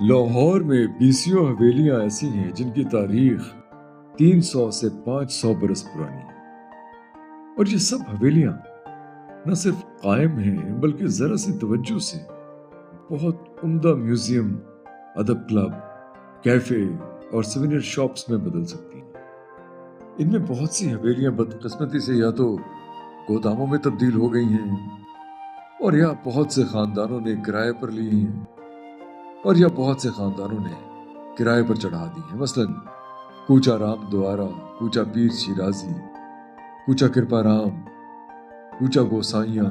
लाहौर में बीसियों हवेलियां ऐसी हैं जिनकी तारीख 300 से 500 बरस पुरानी है। और ये सब हवेलियां न सिर्फ कायम हैं बल्कि जरा सी तवज्जो से बहुत उम्दा म्यूजियम, अदब क्लब, कैफे और सिविनियर शॉप्स में बदल सकती हैं। इनमें बहुत सी हवेलियां बदकिस्मती से या तो गोदामों में तब्दील हो गई हैं और या बहुत से खानदानों ने किराए पर ली हैं और या बहुत से खानदानों ने किराए पर चढ़ा दी है। मसलन कूचा राम द्वारा, कूचा पीर शिराजी, कूचा कृपा राम, कूचा गोसाइयां,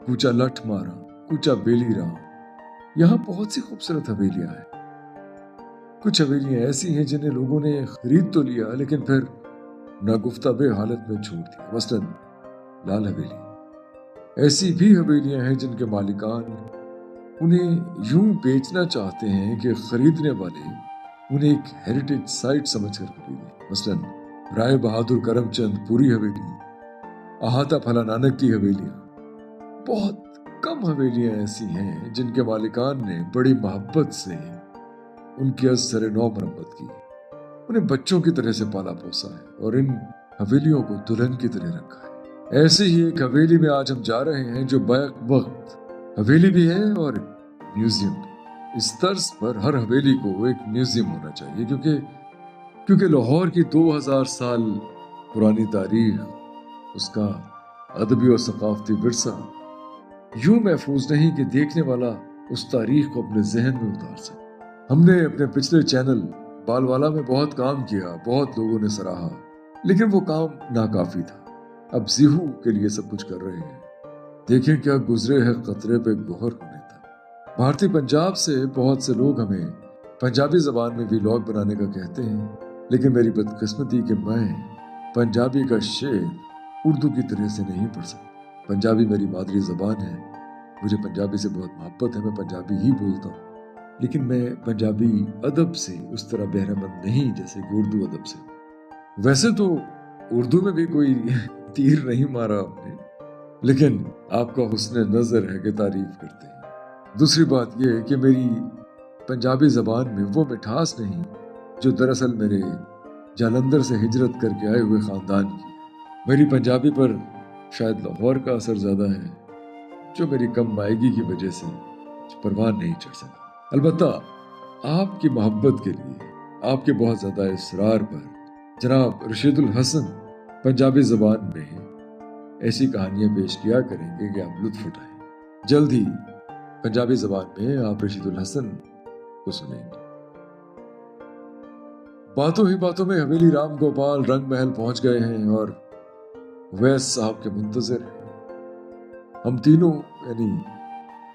कूचा लठ मारा, कूचा बेली राम। यहाँ बहुत सी खूबसूरत हवेलियां हैं। कुछ हवेलियां ऐसी हैं जिन्हें लोगों ने खरीद तो लिया लेकिन फिर नागुफ्ताबे हालत में छोड़ दिया। मसलन लाल हवेली। ऐसी भी हवेलियां हैं जिनके मालिकान उन्हें यूं बेचना चाहते हैं कि खरीदने वाले उन्हें एक हेरिटेज साइट समझकर खरीदें। मसलन राय बहादुर करमचंद पूरी हवेली, अहाता फला नानक की हवेलियां। बहुत कम हवेलियां ऐसी हैं जिनके मालिकान ने बड़ी मोहब्बत से उनकी असर नौ मरम्मत की, उन्हें बच्चों की तरह से पाला पोसा है और इन हवेलियों को दुल्हन की तरह रखा है। ऐसे ही एक हवेली में आज हम जा रहे हैं जो बैक वक्त हवेली भी है और म्यूजियम। इस तर्ज पर हर हवेली को एक म्यूजियम होना चाहिए क्योंकि लाहौर की 2000 साल पुरानी तारीख, उसका अदबी और सकाफती विरसा यूं महफूज नहीं कि देखने वाला उस तारीख को अपने जहन में उतार सके। हमने अपने पिछले चैनल बालवाला में बहुत काम किया, बहुत लोगों ने सराहा, लेकिन वो काम नाकाफी था। अब ज़ीहू के लिए सब कुछ कर रहे हैं। देखें क्या गुजरे है कतरे पे गोहर होने तक। भारतीय पंजाब से बहुत से लोग हमें पंजाबी जबान में व्लॉग बनाने का कहते हैं, लेकिन मेरी बदकिस्मती कि मैं पंजाबी का शेर उर्दू की तरह से नहीं पढ़ सकता। पंजाबी मेरी मादरी जबान है, मुझे पंजाबी से बहुत मोहब्बत है, मैं पंजाबी ही बोलता हूँ, लेकिन मैं पंजाबी अदब से उस तरह बहरामंद नहीं जैसे कि उर्दू अदब से। वैसे तो उर्दू में भी कोई तीर नहीं मारा आपने, लेकिन आपका हुस्न नजर है कि तारीफ करते हैं। दूसरी बात यह है कि मेरी पंजाबी जबान में वो मिठास नहीं जो दरअसल मेरे जालंधर से हिजरत करके आए हुए खानदान की। मेरी पंजाबी पर शायद लाहौर का असर ज्यादा है, जो मेरी कम मायगी की वजह से परवान नहीं चढ़ सका। अलबत्ता आपकी मोहब्बत के लिए, आपके बहुत ज्यादा इसरार पर जनाब रशीदुल हसन पंजाबी जबान में ऐसी कहानियां पेश किया करेंगे कि आप लुत्फ उठाएं। जल्द ही पंजाबी जबान में आप रशीदुल हसन को सुनेंगे। बातों ही बातों में हवेली राम गोपाल रंग महल पहुंच गए हैं और वैस साहब के मुंतजर हैं। हम तीनों यानी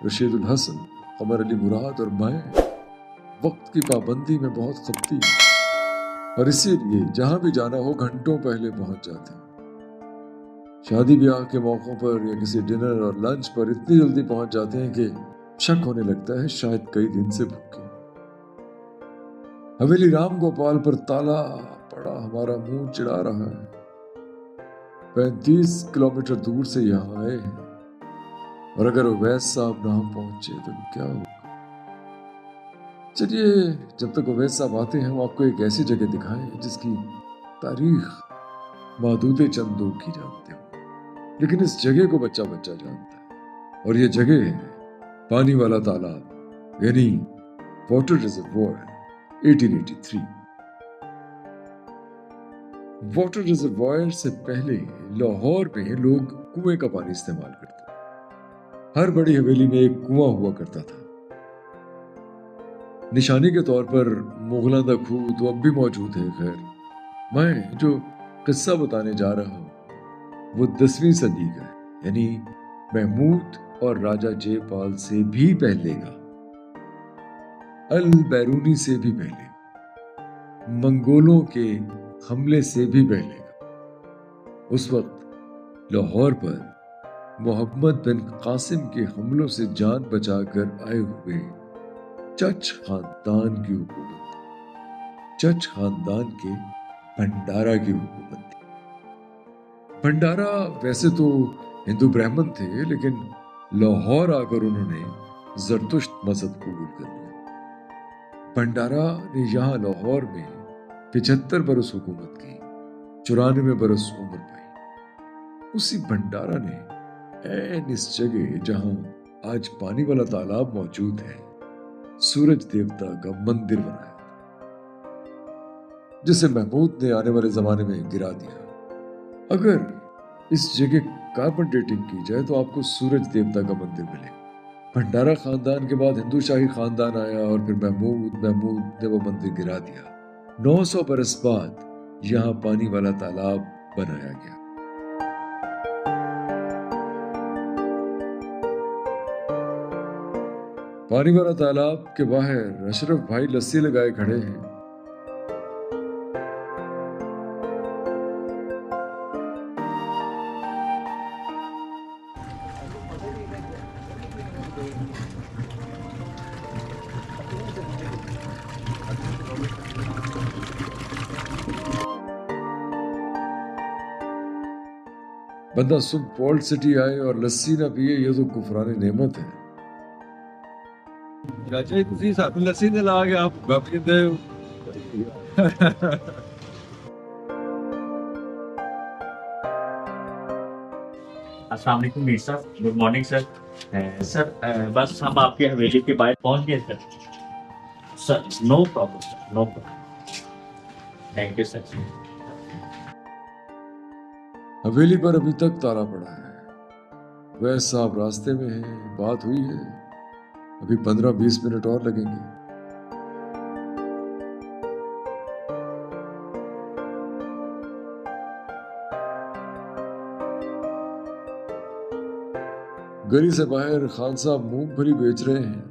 रशीदुल हसन, कमर अली मुराद और मैं वक्त की पाबंदी में बहुत खपती और इसीलिए जहां भी जाना हो घंटों पहले पहुंच जाते हैं। शादी ब्याह के मौकों पर या किसी डिनर और लंच पर इतनी जल्दी पहुंच जाते हैं कि शक होने लगता है शायद कई दिन से भूखे। हवेली राम गोपाल पर ताला पड़ा हमारा मुंह चिढ़ा रहा है। 35 किलोमीटर दूर से यहाँ आए हैं और अगर उवैस साहब ना पहुंचे तो क्या होगा। चलिए, जब तक उवैस साहब आते हैं हम आपको एक ऐसी जगह दिखाएं जिसकी तारीख मादूदे चंद लोग की जानते हो, लेकिन इस जगह को बच्चा बच्चा जानता है। और ये जगह है पानी वाला तालाब यानी वाटर रिजर्वॉयर 1883। वाटर रिजर्वॉयर से पहले लाहौर में लोग कुएं का पानी इस्तेमाल करते। हर बड़ी हवेली में एक कुआं हुआ करता था। निशानी के तौर पर मुगलों का खूह तो अब भी मौजूद है। खैर, मैं जो किस्सा बताने जा रहा हूं वो 10वीं सदी का है, यानी महमूद और राजा जयपाल से भी पहले का, अल बैरूनी से भी पहले, मंगोलों के हमले से भी पहले का। उस वक्त लाहौर पर मोहम्मद बिन कासिम के हमलों से जान बचाकर आए हुए चच खानदान की हुकूमत, चच खानदान के भंडारा की हुकूमत थी। भंडारा वैसे तो हिंदू ब्राह्मण थे, लेकिन लाहौर आकर उन्होंने जरतुश्त मजहब कबूल कर लिया। بھنڈارا نے یہاں لاہور میں 75 برس حکومت کی، 94 برس عمر پائی۔ اسی بھنڈارا نے این اس جگہ جہاں آج پانی والا تالاب موجود ہے سورج دیوتا کا مندر بنایا، جسے محمود نے آنے والے زمانے میں گرا دیا۔ اگر اس جگہ کاربن ڈیٹنگ کی جائے تو آپ کو سورج دیوتا کا مندر ملے گا۔ بھنڈارا خاندان کے بعد ہندو شاہی خاندان آیا اور پھر محمود نے وہ مندر گرا دیا۔ 900 برس بعد یہاں پانی والا تالاب بنایا گیا۔ پانی والا تالاب کے باہر اشرف بھائی لسی لگائے کھڑے ہیں۔ بندہ صبح پولٹ سٹی آئے اور لسی نہ پیے یہ تو کفران نعمت ہے۔ چاچا جی تسی ساتھ لسی دے لا کے آپ گپ کیتے ہو۔ السلام علیکم میر صاحب، گڈ مارننگ سر۔ سر بس ہم آپ کی حویلی کے باہر پہنچ گئے sir. No problem sir, no problem, thank you sir. حویلی پر ابھی تک تالا پڑا ہے۔ ویس صاحب راستے میں ہیں، بات ہوئی ہے، ابھی 15-20 منٹ اور لگیں گے۔ گلی سے باہر خان صاحب مونگ پھلی بیچ رہے ہیں۔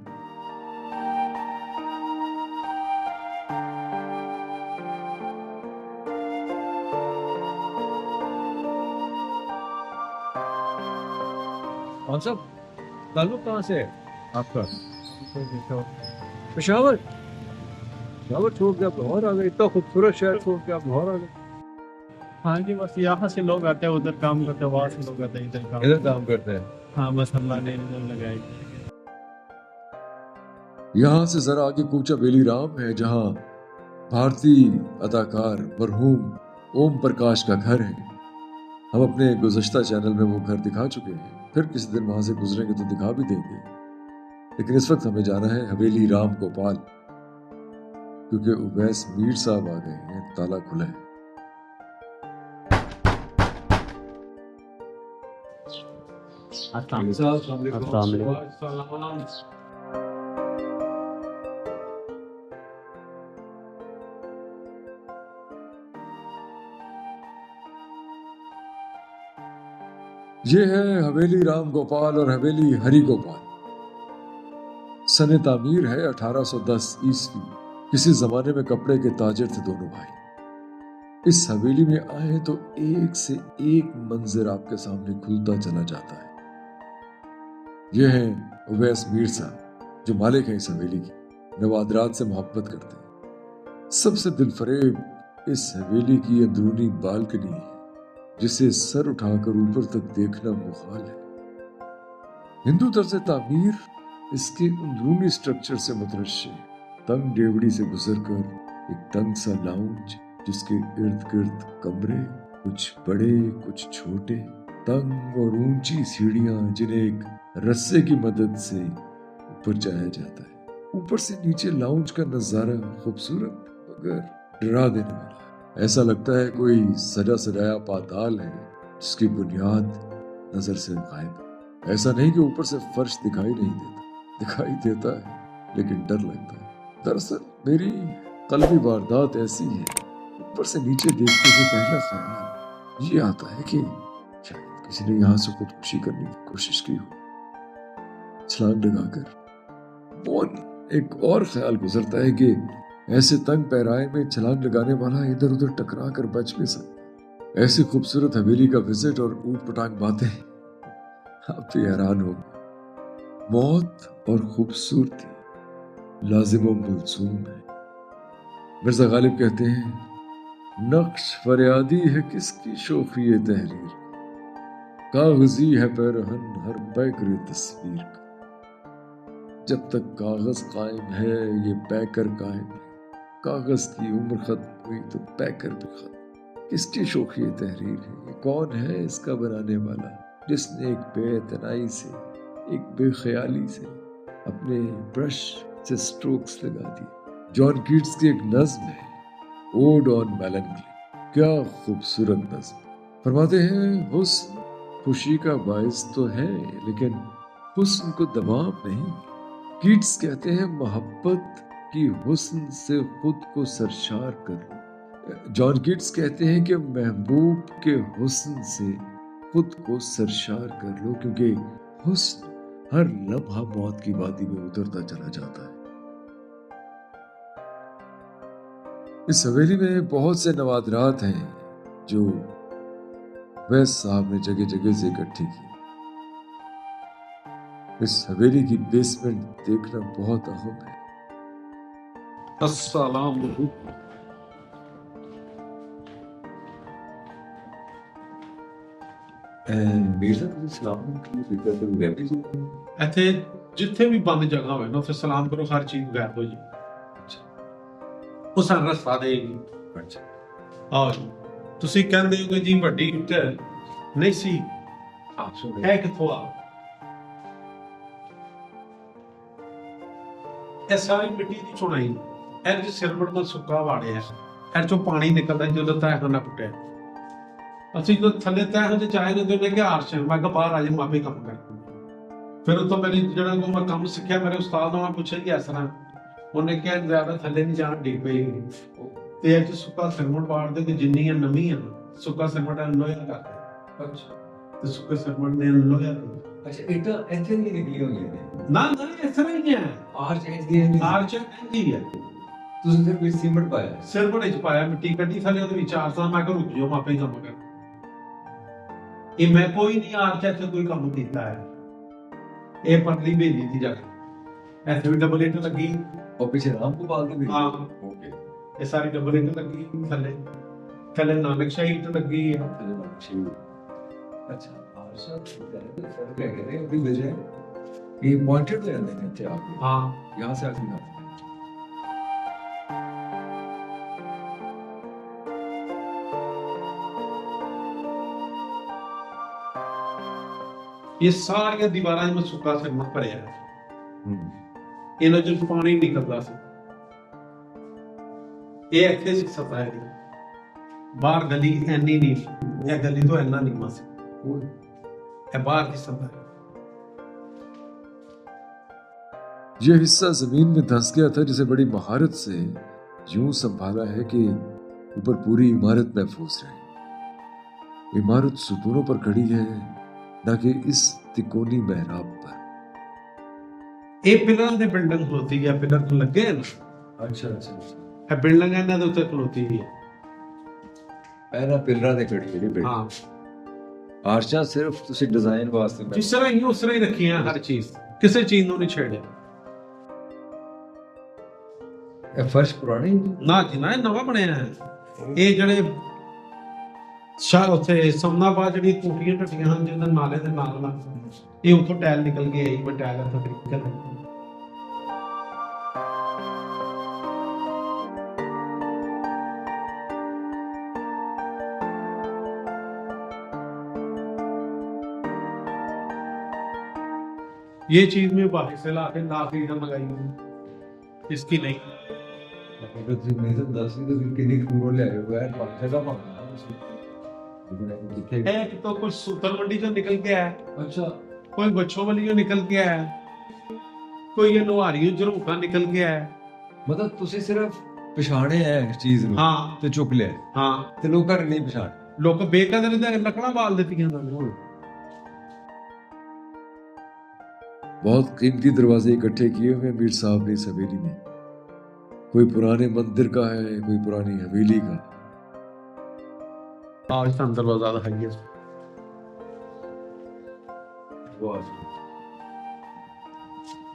کون صاحب تعلق کہاں سے ہے آپ کا؟ پشاور چھوڑ کے آپ لاہور آ گئے، اتنا خوبصورت شہر چھوڑ کے آپ لاہور آ گئے؟ ہاں جی، بس یہاں سے لوگ آتے ہیں، ادھر کام کرتے ہیں، وہاں سے لوگ آتے ہیں ادھر کام کرتے ہیں۔ ہاں بس اللہ نے ادھر لگائی۔ یہاں سے ذرا آگے کوچہ ویلی رام ہے جہاں بھارتی اداکار مرحوم اوم پرکاش کا گھر ہے۔ ہم اپنے گزشتہ چینل میں وہ گھر دکھا چکے ہیں، پھر کسی دن وہاں سے گزریں گے تو دکھا بھی دیں گے، لیکن اس وقت ہمیں جانا ہے حویلی رام گوپال، کیونکہ اویس میر صاحب آ گئے ہیں، تالا کھلا ہے۔ السلام علیکم۔ یہ ہے حویلی رام گوپال اور حویلی ہری گوپال۔ سن تعمیر ہے 1810 عیسوی۔ کسی زمانے میں کپڑے کے تاجر تھے دونوں بھائی۔ اس حویلی میں آئے تو ایک سے ایک منظر آپ کے سامنے کھلتا چلا جاتا ہے۔ یہ ہیں اویس میر صاحب جو مالک ہیں اس حویلی کی، نوادرات سے محبت کرتے ہیں۔ سب سے دل فریب اس حویلی کی اندرونی بالکنی ہے جسے سر اٹھا کر اوپر تک دیکھنا محال ہے۔ ہندو طرز تعمیر اس کے اندرونی سٹرکچر سے مترشح ہے۔ تنگ ڈیوڑی سے گزر کر ایک تنگ سا لاؤنج جس کے ارد گرد کمرے، کچھ بڑے کچھ چھوٹے، تنگ اور اونچی سیڑھیاں جنہیں ایک رسے کی مدد سے اوپر جایا جاتا ہے۔ اوپر سے نیچے لاؤنج کا نظارہ خوبصورت مگر ڈرا دینے والا ہے۔ ایسا لگتا ہے کوئی سجا سجایا پاتال ہے جس کی بنیاد نظر سے غائب ہے۔ ایسا نہیں کہ اوپر سے فرش دکھائی نہیں دیتا، دکھائی دیتا ہے لیکن ڈر لگتا ہے۔ دراصل میری قلبی واردات ایسی ہے، اوپر سے نیچے دیکھتے ہوئے پہلا خیال یہ آتا ہے کہ شاید کسی نے یہاں سے خودکشی کرنے کی کوشش کی ہو، چھلانگ لگا کر۔ وہ ایک اور خیال گزرتا ہے کہ ایسے تنگ پیرائے میں چھلانگ لگانے والا ادھر ادھر ٹکرا کر بچ بھی سکتا۔ ایسی خوبصورت حویلی کا وزٹ اور اوٹ پٹانگ باتیں آپ بھی حیران ہو گئے۔ موت اور خوبصورتی لازم و ملزوم ہے۔ مرزا غالب کہتے ہیں، نقش فریادی ہے کس کی شوخی تحریر، کاغذی ہے پیرہن ہر پیکر تصویر کا۔ جب تک کاغذ قائم ہے یہ پیکر قائم ہے، کاغذ کی عمر ختم ہوئی تو پیکر بھی ختم۔ کس کی شوخی تحریر ہے؟ یہ کون ہے اس کا بنانے والا جس نے ایک بے اعتنائی سے، ایک بے خیالی سے اپنے برش سے سٹروکس لگا دی۔ جان کیٹس کی ایک نظم ہے اوڈ آن میلنکلی، کیا خوبصورت نظم۔ فرماتے ہیں حسن خوشی کا باعث تو ہے لیکن حسن کو دوام نہیں۔ کیٹس کہتے ہیں محبت کی حسن سے خود کو سرشار کر لو۔ جان کیٹس کہتے ہیں کہ محبوب کے حسن سے خود کو سرشار کر لو، کیونکہ حسن ہر لمحہ موت کی وادی میں اترتا چلا جاتا ہے۔ اس حویلی میں بہت سے نوادرات ہیں جو ویس صاحب نے جگہ جگہ سے اکٹھی کی۔ اس حویلی کی بیسمنٹ دیکھنا بہت اہم ہے۔ السلام علیکم۔ ਇੱਥੇ ਜਿੱਥੇ ਵੀ ਬੰਦ ਜਗ੍ਹਾ ਹੋਵੇ ਨਾ ਉੱਥੇ ਸਲਾਮ ਕਰੋ, ਹਰ ਚੀਜ਼ ਗਾਇਬ ਹੋ ਜੀ। ਉਹ ਸਾਨੂੰ ਰਸਤਾ ਦੇਗੀ। ਆਓ ਜੀ। ਤੁਸੀਂ ਕਹਿੰਦੇ ਹੋ ਕਿ ਜੀ ਵੱਡੀ ਇੱਟ ਨਹੀਂ ਸੀ, ਇਹ ਕਿੱਥੋਂ ਆ? ਇਹ ਸਾਰੀ ਮਿੱਟੀ ਦੀ ਚੁਣਾਈ, ਇਹ ਜਿ ਸਿਲਵਰ ਦਾ ਸੁੱਕਾ ਵਾੜਿਆ, ਇਹ ਚੋਂ ਪਾਣੀ ਨਿਕਲਦਾ ਜਦੋਂ ਤਹਿਖਾਨਾ ਪੁੱਟਿਆ। ਅਸੀਂ ਜਦੋਂ ਥੱਲੇ ਤਹਿ ਤੇ ਚਾਹੇ ਨੇ ਕਿ ਆਰਸ਼ ਮੈਂ ਕਿਹਾ ਬਾਹਰ ਆ ਜਾ, ਮਾਪੇ ਕੰਮ ਕਰ। ਫਿਰ ਉਤੋਂ ਮੇਰੀ ਜਿਹੜਾ ਕੋ ਮੈਂ ਕੰਮ ਸਿੱਖਿਆ ਮੇਰੇ ਉਸਤਾਦ ਨੂੰ ਮੈਂ ਪੁੱਛਿਆ ਕਿ ਇਸ ਤਰ੍ਹਾਂ, ਉਹਨੇ ਕਿਹਾ ਜ਼ਿਆਦਾ ਥੱਲੇ ਨਹੀਂ ਜਾਣ, ਡਿੱਗ ਪਏਗੀ। ਤੇ ਇਹ ਚ ਸੁੱਕਾ ਸਿਰਮਟ ਪਾੜਦੇ ਤੇ ਜਿੰਨੀਆਂ ਨਵੀਆਂ ਸੁੱਕਾ ਸਿਰਮਟ ਲੋਹਾ ਕਰਦੇ। ਅੱਛਾ। ਤੇ ਸੁੱਕੇ ਸਿਰਮਟ ਨੇ ਲੋਹਾ ਕਰਦੇ। ਅੱਛਾ, ਇੱਟਾਂ ਇੱਥੇ ਨਹੀਂ ਨਿਕਲੀਆਂ ਹੋਈਆਂ ਨੇ? ਨਾ ਇਸ ਤਰ੍ਹਾਂ ਹੀ ਹੈ। ਆਰਚ ਇੰਜ ਆਰਚ ਇੰਜ ਹੈ। ਤੁਸੀਂ ਫਿਰ ਵਿੱਚ ਸੀਮਟ ਪਾਇਆ? ਸਿਰਮਟ ਵਿੱਚ ਪਾਇਆ, ਮਿੱਟੀ ਕੱਢੀ ਥੱਲੇ ਉਹਦੇ ਵਿੱਚ ਆਰਸਾਂ। ਮੈਂ ਕਿਹਾ ਰੁਕ ਜਾਓ, ਮਾਪੇ ਕੰਮ ਕਰ। ਇਹ ਮੈਂ ਕੋਈ ਨਹੀਂ ਆਰਚ ਇੱਥੇ ਕੋਈ ਕੰਮ ਕੀਤਾ ਹੈ। ਇਹ ਪਤਲੀ ਬੇਲੀ ਦੀ ਜਗ੍ਹਾ, ਇੱਥੇ ਵੀ ਡਬਲ ਇੱਟ ਲੱਗੀ। ਉਹ ਪਿੱਛੇ ਰਾਮ ਗੋਪਾਲ ਦੇ ਵੀ? ਹਾਂ, ਓਕੇ। ਇਹ ਸਾਰੀ ਡਬਲ ਇੱਟ ਲੱਗੀ। ਥੱਲੇ ਨਾਨਕ ਸ਼ਾਹੀ ਇੱਟ ਲੱਗੀ ਹੈ। ਅੱਛਾ, ਆਰਸ਼ਾ ਫਰਕ ਹੈ ਕਿ ਉਹਦੀ ਵਜ੍ਹਾ ਇਹ ਪੁਆਇੰਟਡ ਹੋ ਜਾਂਦੇ ਨੇ ਇੱਥੇ ਆ ਕੇ। ਹਾਂ, यहाँ से आके ना ਇਹ ਸਾਰੀਆਂ ਦੀਵਾਰਾਂ 'ਚ ਮੈਂ ਸੁੱਕਾ ਸਿਰਮਟ ਭਰਿਆ ਹੈ। ਇਹਨਾਂ 'ਚ ਪਾਣੀ ਨਿਕਲਦਾ ਸੀ। ਇਹ ਇੱਥੇ ਸੀ ਸਫਾਈ ਦੀ, ਬਾਹਰ ਗਲੀ ਇੰਨੀ ਨਹੀਂ, ਇਹ ਗਲੀ ਤੋਂ ਇੰਨਾ ਨੀਵਾਂ ਸੀ। ਇਹ ਬਾਹਰ ਦੀ ਸਫਾਈ। یہ حصہ زمین میں دھنس گیا تھا جسے بڑی مہارت سے یوں سنبھالا ہے کہ اوپر پوری عمارت محفوظ رہے۔ عمارت ستونوں پر کھڑی ہے نہ کہ اس تکونی محراب پر۔ ਇਹ ਪਿਲਰਾਂ ਦੇ ਬਿਲਡਿੰਗ ਖਲੋਤੀ ਹੈ, ਪਿਲਰ ਤੋਂ ਲੱਗੇ ਨਾ। ਅੱਛਾ ਅੱਛਾ। ਇਹ ਬਿਲਡਿੰਗ ਇਹਨਾਂ ਦੇ ਉੱਤੇ ਖਲੋਤੀ ਹੈ। ਪਹਿਲਾਂ ਪਿਲਰਾਂ ਦੇ ਖੜੀ ਜਿਹੜੀ ਬਿਲਡਿੰਗ। ਹਾਂ, ਆਰਚਾਂ ਸਿਰਫ ਤੁਸੀਂ ਡਿਜ਼ਾਈਨ ਵਾਸਤੇ ਜਿਸ ਤਰ੍ਹਾਂ ਹੀ ਉਸ ਤਰ੍ਹਾਂ ਹੀ ਰੱਖੀਆਂ, ਹਰ ਚੀਜ਼, ਕਿਸੇ ਚੀਜ਼ ਨੂੰ ਨਹੀਂ ਛੇੜਿਆ। ਇਹ ਫਰਸ਼ ਪੁਰਾਣੀ ਨਾ ਜੀ ਨਾ, ਇਹ ਨਵਾਂ ਬਣਿਆ ਹੈ। ਇਹ ਜਿਹੜੇ ਸ਼ਾਹ ਉੱਥੇ ਸਮਨਾਬਾਦ ਜਿਹੜੀ ਟੂਟੀਆਂ ਟੱਟੀਆਂ ਹਨ ਜਿਹਨਾਂ ਨਾਲੇ ਦੇ ਨਾਲ ਨਾਲ, ਇਹ ਉੱਥੋਂ ਟਾਇਲ ਨਿਕਲ ਕੇ ਆਈ। ਮੈਂ ਟਾਇਲ ਇੱਥੋਂ ਨਿਕਲ ਆਈ। ये चीज में बाहर से ला के नाफी लगाई हुई, इसकी नहीं। ਤੁਸੀਂ ਮੈਨੂੰ ਦੱਸ ਵੀ ਤੁਸੀਂ ਕਿੰਨੀ ਦੂਰੋਂ ਲਿਆਏ ਹੋ ਯਾਰ, ਪੰਖੇ ਦਾ ਮੰਗਣਾ ਤੁਸੀਂ। एक तो कुछ सूतर मंडी से निकल के आया, ਅੱਛਾ। कोई बच्चों वाली जो निकल के आया, कोई ये नुहारी झरोखा निकल के आया। ਮਤਲਬ ਤੁਸੀਂ ਸਿਰਫ ਪਛਾਣਿਆ ਹੈ ਇਸ ਚੀਜ਼ ਨੂੰ हाँ ਤੇ ਚੁੱਕ ਲਿਆ, हाँ, ਤੇ ਲੋਕਾਂ ਨੇ ਨਹੀਂ ਪਛਾਣ। लोग बेकदर दे लकड़ा बाल देती हैं। بہت قیمتی دروازے اکٹھے کیے ہوئے میر صاحب نے اس حویلی میں۔ کوئی پرانے مندر کا ہے، کوئی پرانی حویلی کا۔ आज तो अंदर बहुत ज्यादा है।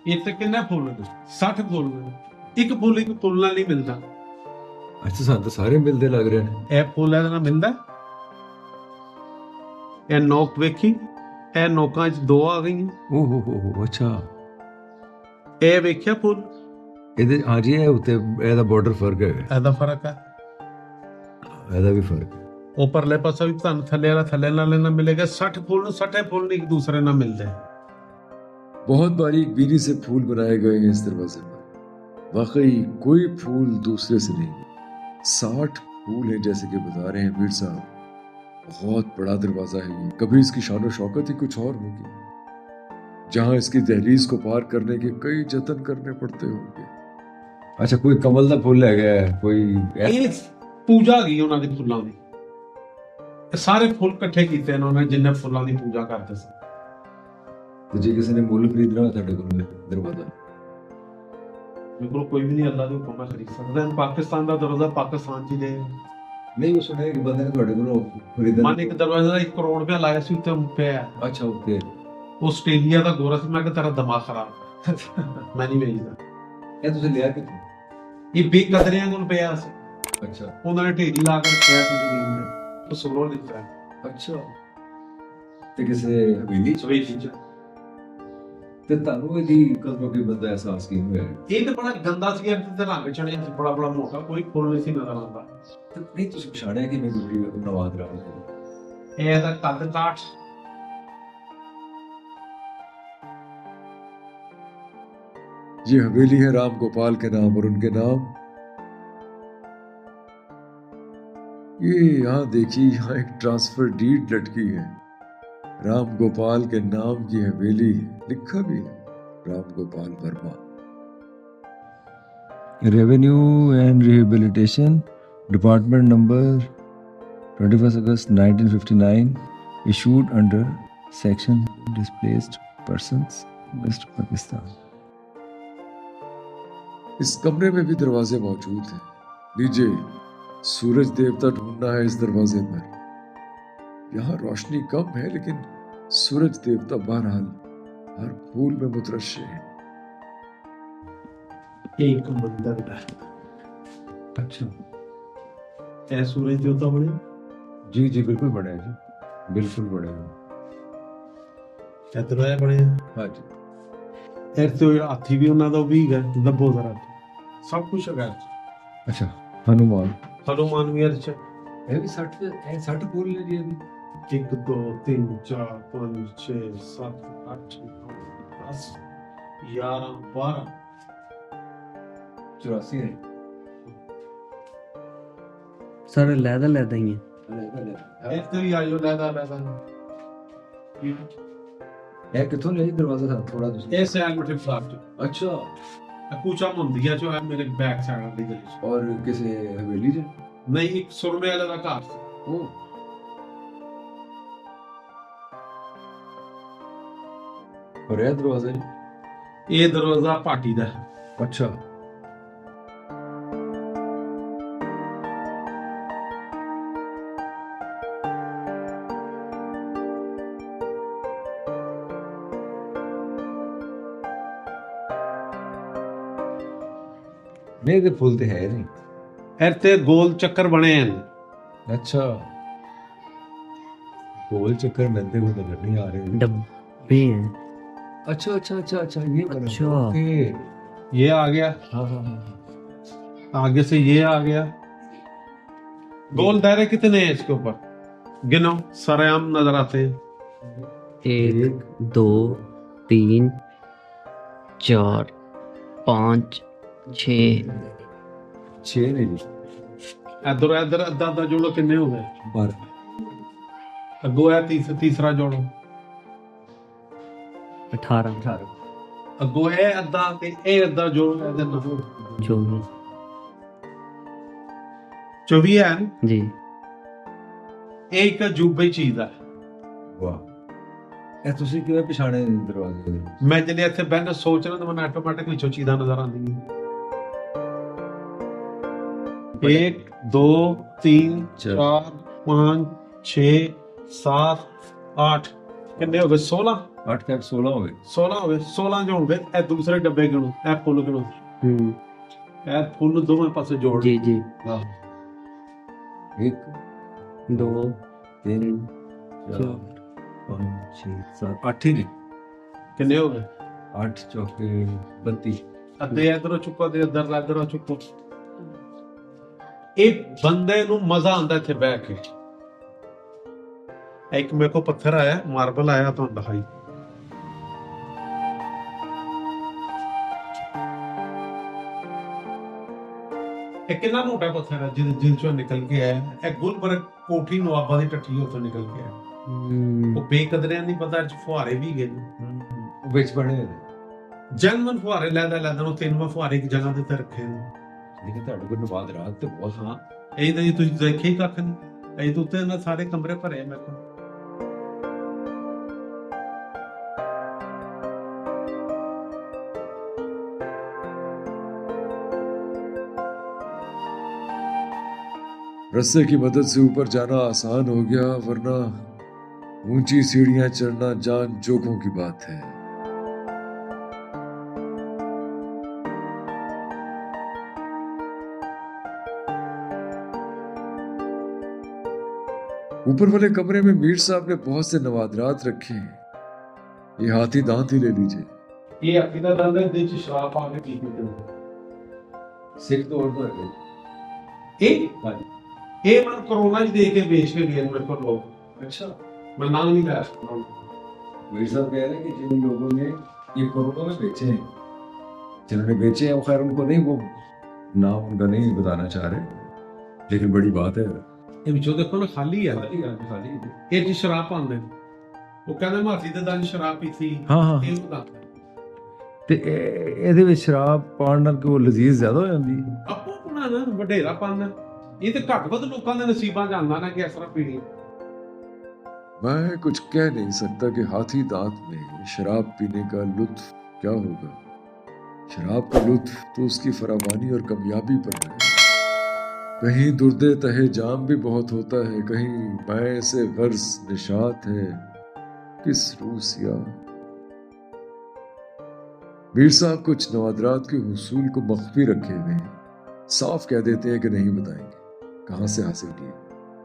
ਇੱਥੇ ਕਿੰਨੇ ਫੁੱਲ ਨੇ? 60 ਫੁੱਲ ਨੇ। ਇੱਕ ਫੁੱਲ ਨਾਲ ਨਹੀਂ ਮਿਲਦਾ। ਅੱਛਾ, ਸਾਨੂੰ ਤਾਂ ਸਾਰੇ ਮਿਲਦੇ ਲੱਗ ਰਹੇ ਨੇ। ਇਹ ਫੁੱਲ ਇਹਦੇ ਨਾਲ ਮਿਲਦਾ। ਇਹ ਨੋਕ ਵੇਖੀ, ਇਹ ਨੋਕਾਂ 'ਚ ਦੋ ਆ ਗਈਆਂ। ਓ ਹੋ ਅੱਛਾ। ਇਹ ਵੇਖਿਆ ਫੁੱਲ, ਇਹਦੇ ਹਾਂਜੀ ਇਹ ਉੱਤੇ ਇਹਦਾ ਬਾਰਡਰ ਫਰਕ ਹੈ, ਇਹਦਾ ਫਰਕ ਹੈ। ਇਹਦਾ ਵੀ ਫਰਕ ਹੈ। ਉਹ ਪਰਲੇ ਪਾਸੇ ਵੀ ਤੁਹਾਨੂੰ ਥੱਲੇ ਵਾਲਾ ਥੱਲੇ ਨਾਲ ਨਾ ਮਿਲੇਗਾ। 60 ਫੁੱਲ ਨੂੰ 60 ਫੁੱਲ ਨਹੀਂ ਇੱਕ ਦੂਸਰੇ ਨਾਲ ਮਿਲਦੇ। बहुत बारीक बीनी से फूल बनाए गए हैं इस दरवाजे पर। वाकई कोई फूल दूसरे से नहीं। 60 फूल हैं जैसे कि बता रहे हैं मीर साहब। बहुत बड़ा दरवाजा है ये। कभी इसकी शान शौकत ही कुछ और होगी, जहां इसकी दहलीज को पार करने के कई जतन करने पड़ते होंगे। ਅੱਛਾ ਕੋਈ ਕਮਲ ਦਾ ਫੁੱਲ ਹੈਗਾ ਹੈ, ਕੋਈ ਇਹ ਪੂਜਾ ਗਈ ਉਹਨਾਂ ਦੀ ਫੁੱਲਾਂ ਦੀ। ਇਹ ਸਾਰੇ ਫੁੱਲ ਇਕੱਠੇ ਕੀਤੇ ਇਹਨਾਂ ਨੇ ਜਿੰਨੇ ਫੁੱਲਾਂ ਦੀ ਪੂਜਾ ਕਰਦੇ ਸੀ। ਤੇ ਜੇ ਕਿਸੇ ਨੇ ਮੁੱਲ ਖਰੀਦਣਾ ਹੋਵੇ ਤੁਹਾਡੇ ਕੋਲ ਦਰਵਾਜ਼ਾ ਮੇਰੇ ਕੋਲ ਕੋਈ ਵੀ ਨਹੀਂ ਅੱਲਾ ਦੇ ਹੁਕਮ ਨਾਲ ਖਰੀਦ ਸਕਦਾ। ਪਾਕਿਸਤਾਨ ਦਾ ਦਰਵਾਜ਼ਾ ਪਾਕਿਸਤਾਨ 'ਚ ਹੀ ਦੇ। ਨਹੀਂ ਉਹ ਸੁਣਿਆ ਕਿ ਬੰਦੇ ਨੇ ਤੁਹਾਡੇ ਕੋਲੋਂ ਖਰੀਦਣਾ। ਮਨ ਇੱਕ ਦਰਵਾਜ਼ੇ ਦਾ 1 ਕਰੋੜ ਰੁਪਇਆ ਲਾਇਆ ਸੀ, ਉੱਤੇ ਪਿਆ। ਅੱਛਾ ਉੱਤੇ ਆਸਟ੍ਰੇਲੀਆ ਦਾ ਗੋਰਾ ਸੀ। ਮੈਂ ਕਿਹਾ ਤੇਰਾ ਦਿਮਾਗ ਖਰਾਬ, ਮੈਂ ਨਹੀਂ ਵੇਚਦਾ। ਇਹ ਤੁਸੀਂ ਲਿਆ ਕਿੱਥੋਂ? ਇਹ ਬੇਕਦਰਿਆਂ ਕੋਲ ਪਿਆ ਸੀ, ਅੱਛਾ ਉਹਨਾਂ ਨੇ ਢੇਰੀ ਲਾ ਕੇ ਰੱਖਿਆ ਸੀ ਜ਼ਮੀਨ ਦੇ। ਉਹ ਸੋਲੋ ਦਿੱਤਾ ਅੱਛਾ ਤੇ ਕਿਸੇ ਹਵੇਲੀ ਚ ਸਵੇਈ ਚੀਜ਼। ਤੇ ਤੁਹਾਨੂੰ ਇਹਦੀ ਕਦੋਂ ਕੋਈ ਬੰਦਾ ਅਹਿਸਾਸ ਕੀ ਹੋਇਆ? ਇਹ ਤਾਂ ਬੜਾ ਗੰਦਾ ਸੀ, ਤੇ ਰੰਗ ਚੜਿਆ ਸੀ, ਬੜਾ ਬੜਾ ਮੋਟਾ, ਕੋਈ ਫੁੱਲ ਨਹੀਂ ਸੀ ਨਜ਼ਰ ਆਉਂਦਾ। ਤੇ ਨਹੀਂ ਤੁਸੀਂ ਪਛਾਣਿਆ ਕਿ ਮੈਂ ਦੂਰੀ ਨਵਾਦ ਰਾਮ ਇਹ ਤਾਂ ਕੱਦ ਕਾਠ। ये हवेली है राम गोपाल के नाम, और उनके नाम ये यहाँ देखिए, यहाँ एक ट्रांसफर डीड लटकी है। राम गोपाल के नाम की हवेली है, लिखा भी है Ram Gopal Verma. Revenue and rehabilitation department number 21 August 1959 issued under section displaced persons West Pakistan। इस कमरे में भी दरवाजे मौजूद हैं। लीजिए, सूरज देवता ढूंढना है इस दरवाजे पर। यहाँ रोशनी कम है, लेकिन सूरज देवता बहरहाल हर फूल में मुतरश्शे हैं। एक मंदिर है। अच्छा ਇਹ ਸੂਰਜ ਦੇਵਤਾ ਬਣੇ। जी जी बिल्कुल बड़े हैं जी, बिल्कुल बड़े हैं। ਚਤੁਰਾਏ ਬਣੇ। हाँ जी ਇਹ ਤੇ ਉਹ ਹਾਥੀ ਵੀ ਉਹਨਾਂ ਦਾ ਵੀ ਹੈਗਾ, ਦੱਬੋ ਜ਼ਰਾ, ਸਭ ਕੁਝ ਹੈਗਾ। अच्छा हनुमान ਹਨੂਮਾਨ ਵੀ ਇਹਦੇ ਚ। ਇਹ ਵੀ 60 ਫੁੱਲ ਨੇ ਜੀ ਇਹ ਵੀ। 1 2 3 4 5 6 7 8 9 10 11 12 84 है। ਸਰ ਲੈਦਾ ਹੀ ਹੈ। ਇਹ ਤੇ ਵੀ ਆਇਓ ਲੈਦਾ ਇਹ ਕਿੱਥੋਂ ਲਿਆ ਜੀ ਦਰਵਾਜ਼ਾ ਸਾਹਿਬ? ਥੋੜਾ ਤੁਸੀਂ ਇਹ ਸੈਲ ਮਿੱਠੇ ਫਲਾਟ ਚ। ਅੱਛਾ ਕੂਚਾ ਮੁੰਦੀਆ ਚੋ ਹੈ ਮੇਰੇ ਬੈਕ ਸਾਈਡ ਦੀ ਗਲੀ ਚ। ਔਰ ਕਿਸੇ ਹਵੇਲੀ ਚ? ਨਹੀਂ, ਇੱਕ ਸੁਰਮੇ ਵਾਲੇ ਦਾ ਘਰ ਸੀ। ਉਹ ਔਰ ਇਹ ਦਰਵਾਜ਼ਾ ਜੀ? ਇਹ ਦਰਵਾਜ਼ਾ ਪਾਟੀ ਦਾ ਹੈ। ਅੱਛਾ ਨਹੀਂ ਤੇ ਫੁੱਲ ਤੇ ਹੈ ਨਹੀਂ। ਇਹ ਤੇ ਗੋਲ ਚੱਕਰ ਬਣੇ ਹਨ। ਅੱਛਾ गोल चक्कर मिलते हुए नजर नहीं आ रहे। डब्बे हैं। अच्छा अच्छा अच्छा अच्छा ये बना। अच्छा। ओके ये आ गया, हाँ हाँ हाँ आगे से ये आ गया। गोल दायरे कितने हैं इसके ऊपर? गिनो, सरेआम नजर आते हैं। 1 2 3 4 5 6 छह नहीं जी इधर इधर अद्धा अद्धा जोड़ो, कितने हो गए? 12 अगो है तीसरा जोड़ो, 18 अगो है अद्धा ते ए अद्धा जोड़ो, ਇਹਦੇ ਨਾਲ 24 24 है ना? जी। ਇਹ ਇੱਕ ਅਜੂਬੇ ਚੀਜ਼ ਹੈ। वाह ਇਹ ਤੁਸੀਂ ਕਿਵੇਂ ਪਛਾਣੇ ਦਰਵਾਜ਼ੇ ਦੇ? ਮੈਂ ਜਿਹੜੇ ਇੱਥੇ ਬੈਠ ਸੋਚ ਰਿਹਾ ਤਾਂ ਮੈਨੂੰ ਆਟੋਮੈਟਿਕ ਵਿੱਚੋਂ ਚੀਜ਼ਾਂ ਨਜ਼ਰ ਆਉਂਦੀਆਂ। 1 2 3 4 5 6 7 8 ਕਿੰਨੇ ਹੋ ਗਏ? 16 8 ਤੇ 16 ਹੋ ਗਏ। 16 ਹੋ ਗਏ। 16 ਜੋ ਹੋ ਗਏ। ਇਹ ਦੂਸਰੇ ਡੱਬੇ ਗਿਣੋ, ਇਹ ਫੁੱਲ ਗਿਣੋ, ਇਹ ਫੁੱਲ ਦੋਵੇਂ ਪਾਸੇ ਜੋੜ। जी जी। ਵਾਹ, 1 2 3 4 4 5 6 7 8 ही नहीं ਕਿੰਨੇ ਹੋ ਗਏ? 8 चौके 32। ਅੱਧੇ ਇਧਰੋਂ ਚੁੱਕੋ ਤੇ ਅੱਧਰ ਇਧਰੋਂ ਚੁੱਕੋ। ਇਹ ਬੰਦੇ ਨੂੰ ਮਜ਼ਾ ਆਉਂਦਾ ਇੱਥੇ ਬਹਿ ਕੇ। ਇੱਕ ਮੇਰੇ ਕੋ ਪੱਥਰ ਆਇਆ, ਮਾਰਬਲ ਆਇਆ, ਤੁਹਾਨੂੰ ਦਿਖਾਈ। ਇਹ ਕਿੰਨਾ ਮੋਟਾ ਪੱਥਰ ਹੈ ਜਿਹਦੇ ਚੋਂ ਨਿਕਲ ਕੇ ਆਇਆ। ਇਹ ਗੁਲਬਰਗ ਕੋਠੀ ਨਵਾਬਾਂ ਦੀ ਟੱਟੀ ਉੱਥੋਂ ਨਿਕਲ ਕੇ ਆਇਆ। ਉਹ ਬੇਕਦਰਿਆਂ ਨਹੀਂ ਪਤਾ ਚ ਫੁਹਾਰੇ ਵੀ ਗਏ ਨੇ। ਉਹ ਵਿੱਚ ਬਣੇ ਹੋਏ ਨੇ। ਜਨਮਨ ਫੁਹਾਰੇ ਲੈਦਾ ਉਹ 3 ਫੁਹਾਰੇ ਇੱਕ ਜਗ੍ਹਾ ਤੇ ਰੱਖੇ ਨੇ। ਲੇਕਿਨ ਤੁਹਾਡੇ ਕੋਲ ਨਵਾਦ ਰਾਤ ਤੇ ਬਹੁਤ ਹਾਂ, ਇਹ ਤਾਂ ਤੁਸੀਂ ਦੇਖੇ ਹੀ ਕੱਖ ਨਹੀਂ। ਇਹ ਤੋਂ ਉੱਤੇ ਨਾ ਸਾਰੇ ਕਮਰੇ ਭਰੇ ਮੇਰੇ ਕੋਲ। रस्से की मदद से ऊपर जाना आसान हो गया, वरना ऊंची सीढ़ियां चढ़ना जान जोखों की बात है। ऊपर वाले कमरे में मीर साहब ने बहुत से नवादरात रखे हैं। ये हाथी दांत ही ले लीजिए। ਇਹ ਅੱਗੇ ਦਾ ਦੰਦ ਦੇ ਵਿੱਚ ਸ਼ਰਾਬ ਪਾ ਕੇ ਪੀ ਪੀਂਦੇ ਨੇ। सिख तो और तो है। ਇਹ ਮਨ ਕੋਰੋਨਾ ਚ ਦੇ ਕੇ ਵੇਚ ਕੇ ਗਏ ਮੇਰੇ ਕੋਲ ਲੋਕ। अच्छा, ਮੈਂ ਨਾਮ ਨਹੀਂ ਲੈ ਸਕਦਾ। मीर साहब कह रहे हैं कि जिन लोगों ने ये कोरोना में बेचे हैं, जिन्होंने बेचे हैं, वो खैर उनको नहीं, वो नाम उनका नहीं बताना चाह रहे, लेकिन बड़ी बात है। ਇਹ ਵਿੱਚੋਂ ਦੇਖੋ ਨਾ ਖਾਲੀ ਹੈ। खाली ਇਹ ਚ ਸ਼ਰਾਬ ਪਾਉਂਦੇ ਨੇ। ਉਹ ਕਹਿੰਦੇ ਮਾਸੀ ਦੇ ਦੰਦ ਸ਼ਰਾਬ ਪੀਤੀ। ਹਾਂ ਹਾਂ ਇਹ ਬਤਾਉਂਦੇ ਤੇ ਇਹਦੇ ਵਿੱਚ ਸ਼ਰਾਬ ਪਾਉਣ ਨਾਲ ਕੋਈ ਲਜ਼ੀਜ਼ ਜ਼ਿਆਦਾ ਹੋ ਜਾਂਦੀ ਹੈ। ਆਪੋ ਆਪਣਾ ਨਾ ਵਡੇਰਾ ਪਾਉਂਦਾ। ਇਹ ਤੇ ਘੱਟ ਵੱਧ ਲੋਕਾਂ ਦੇ ਨਸੀਬਾਂ ਚ ਆਉਂਦਾ ਨਾ ਕਿ ਇਸ ਤਰ੍ਹਾਂ ਪੀਣੀ। मैं कुछ कह नहीं सकता कि हाथी दांत में शराब पीने का लुत्फ क्या होगा। शराब का लुत्फ तो उसकी फरावानी और कामयाबी पर है। कहीं दुर्दे तहे जाम भी बहुत होता है, कहीं मैं से गर्ज निशात है किस रूसिया। मीर साहब कुछ नवादरात के हुसूल को मख्फी रखे हुए हैं, साफ कह देते हैं कि नहीं बताएंगे कहां से हासिल किए।